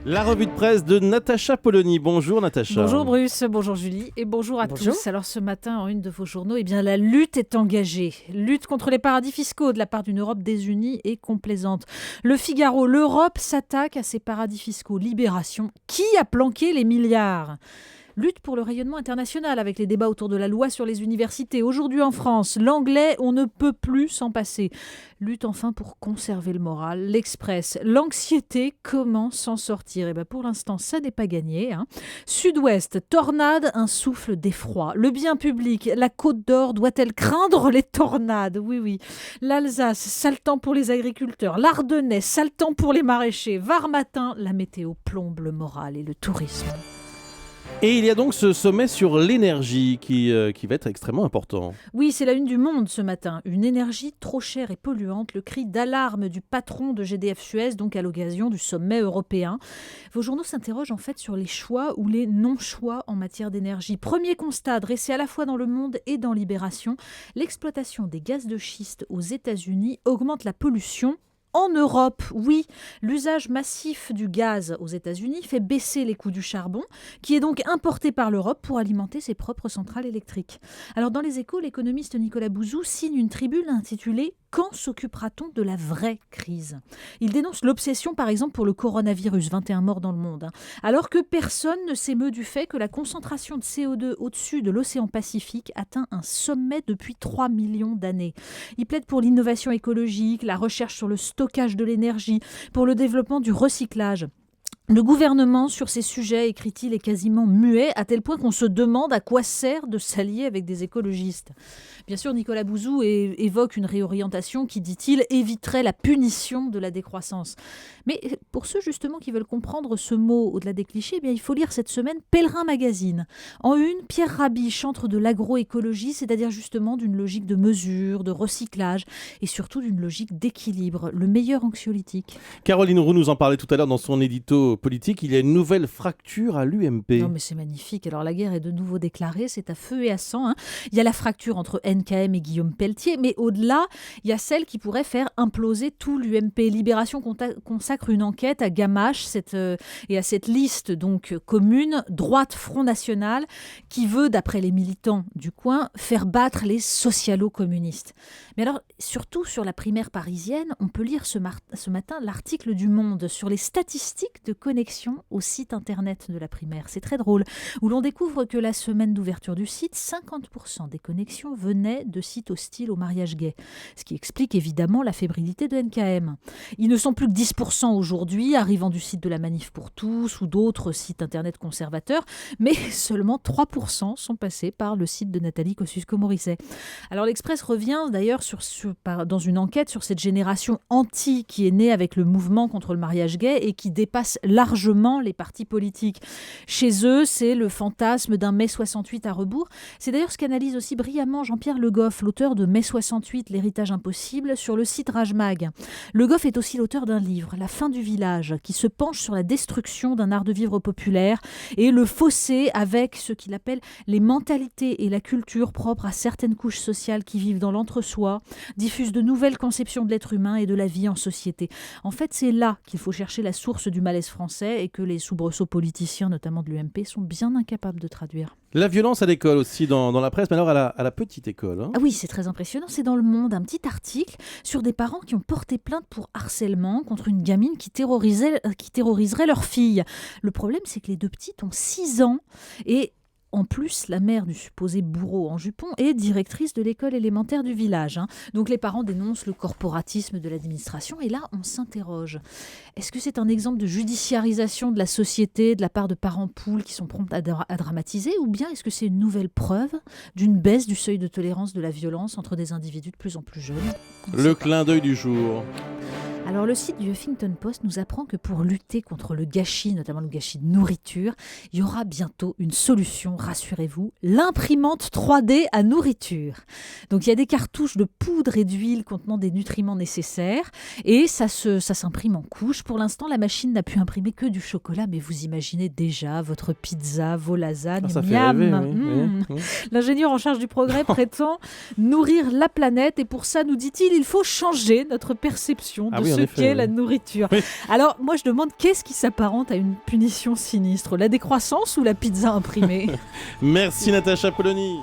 La revue de presse de Natacha Polony. Bonjour Natacha. Bonjour Bruce, bonjour Julie et bonjour à tous. Alors ce matin en une de vos journaux, la lutte est engagée. Lutte contre les paradis fiscaux de la part d'une Europe désunie et complaisante. Le Figaro, l'Europe s'attaque à ses paradis fiscaux. Libération, qui a planqué les milliards ? Lutte pour le rayonnement international avec les débats autour de la loi sur les universités. Aujourd'hui en France, l'anglais, on ne peut plus s'en passer. Lutte enfin pour conserver le moral. L'Express, l'anxiété, comment s'en sortir ? Pour l'instant, ça n'est pas gagné. Sud-Ouest, tornade, un souffle d'effroi. Le bien public, la Côte d'Or doit-elle craindre les tornades ? Oui. L'Alsace, sale temps pour les agriculteurs. L'Ardennais, sale temps pour les maraîchers. Var matin, la météo plombe le moral et le tourisme. Et il y a donc ce sommet sur l'énergie qui va être extrêmement important. Oui, c'est la une du Monde ce matin. Une énergie trop chère et polluante, le cri d'alarme du patron de GDF Suez, donc à l'occasion du sommet européen. Vos journaux s'interrogent en fait sur les choix ou les non-choix en matière d'énergie. Premier constat dressé à la fois dans Le Monde et dans Libération, l'exploitation des gaz de schiste aux États-Unis augmente la pollution. En Europe, oui, l'usage massif du gaz aux États-Unis fait baisser les coûts du charbon, qui est donc importé par l'Europe pour alimenter ses propres centrales électriques. Alors dans Les Échos, l'économiste Nicolas Bouzou signe une tribune intitulée « Quand s'occupera-t-on de la vraie crise ?» Il dénonce l'obsession par exemple pour le coronavirus, 21 morts dans le monde, alors que personne ne s'émeut du fait que la concentration de CO2 au-dessus de l'océan Pacifique atteint un sommet depuis 3 millions d'années. Il plaide pour l'innovation écologique, la recherche sur le stockage de l'énergie, pour le développement du recyclage. Le gouvernement, sur ces sujets, écrit-il, est quasiment muet, à tel point qu'on se demande à quoi sert de s'allier avec des écologistes. Bien sûr, Nicolas Bouzou évoque une réorientation qui, dit-il, éviterait la punition de la décroissance. Mais pour ceux justement qui veulent comprendre ce mot au-delà des clichés, il faut lire cette semaine Pèlerin Magazine. En une, Pierre Rabhi chantre de l'agroécologie, c'est-à-dire justement d'une logique de mesure, de recyclage et surtout d'une logique d'équilibre, le meilleur anxiolytique. Caroline Roux nous en parlait tout à l'heure dans son édito politique. Il y a une nouvelle fracture à l'UMP. Non mais c'est magnifique. Alors la guerre est de nouveau déclarée, c'est à feu et à sang. Il y a la fracture entre NKM et Guillaume Pelletier, mais au-delà, il y a celle qui pourrait faire imploser tout l'UMP. Libération consacre une enquête à Gamache et à cette liste donc commune, droite Front National, qui veut, d'après les militants du coin, faire battre les socialo-communistes. Mais alors, surtout sur la primaire parisienne, on peut lire ce matin l'article du Monde sur les statistiques de connexion au site internet de la primaire. C'est très drôle, où l'on découvre que la semaine d'ouverture du site, 50% des connexions venaient de sites hostiles au mariage gay. Ce qui explique évidemment la fébrilité de NKM. Ils ne sont plus que 10% aujourd'hui, arrivant du site de la Manif pour tous ou d'autres sites internet conservateurs, mais seulement 3% sont passés par le site de Nathalie Kosciusko-Morizet. Alors l'Express revient d'ailleurs dans une enquête sur cette génération anti qui est née avec le mouvement contre le mariage gay et qui dépasse largement les partis politiques. Chez eux, c'est le fantasme d'un mai 68 à rebours. C'est d'ailleurs ce qu'analyse aussi brillamment Jean-Pierre Le Goff, l'auteur de Mai 68, l'héritage impossible, sur le site Rajmag. Le Goff est aussi l'auteur d'un livre, La fin du village, qui se penche sur la destruction d'un art de vivre populaire et le fossé avec ce qu'il appelle les mentalités et la culture propres à certaines couches sociales qui vivent dans l'entre-soi, diffusent de nouvelles conceptions de l'être humain et de la vie en société. En fait, c'est là qu'il faut chercher la source du malaise français et que les soubresauts politiciens, notamment de l'UMP, sont bien incapables de traduire. La violence à l'école aussi dans la presse, mais alors à la petite école. Ah oui, c'est très impressionnant. C'est dans Le Monde, un petit article sur des parents qui ont porté plainte pour harcèlement contre une gamine qui terroriserait leur fille. Le problème, c'est que les deux petites ont 6 ans et en plus, la mère du supposé bourreau en jupon est directrice de l'école élémentaire du village. Donc les parents dénoncent le corporatisme de l'administration. Et là, on s'interroge. Est-ce que c'est un exemple de judiciarisation de la société de la part de parents poules qui sont prompts à dramatiser ? Ou bien est-ce que c'est une nouvelle preuve d'une baisse du seuil de tolérance de la violence entre des individus de plus en plus jeunes ? Le clin d'œil du jour. Alors le site du Huffington Post nous apprend que pour lutter contre le gâchis, notamment le gâchis de nourriture, il y aura bientôt une solution, rassurez-vous, l'imprimante 3D à nourriture. Donc il y a des cartouches de poudre et d'huile contenant des nutriments nécessaires et ça s'imprime en couches. Pour l'instant, la machine n'a pu imprimer que du chocolat, mais vous imaginez déjà votre pizza, vos lasagnes, ça fait miam. rêver, oui. L'ingénieur en charge du progrès prétend nourrir la planète et pour ça, nous dit-il, il faut changer notre perception de en ce effet, qu'est oui. la nourriture. Oui. Alors, moi, je demande, qu'est-ce qui s'apparente à une punition sinistre? La décroissance ou la pizza imprimée? Merci Natacha Polony.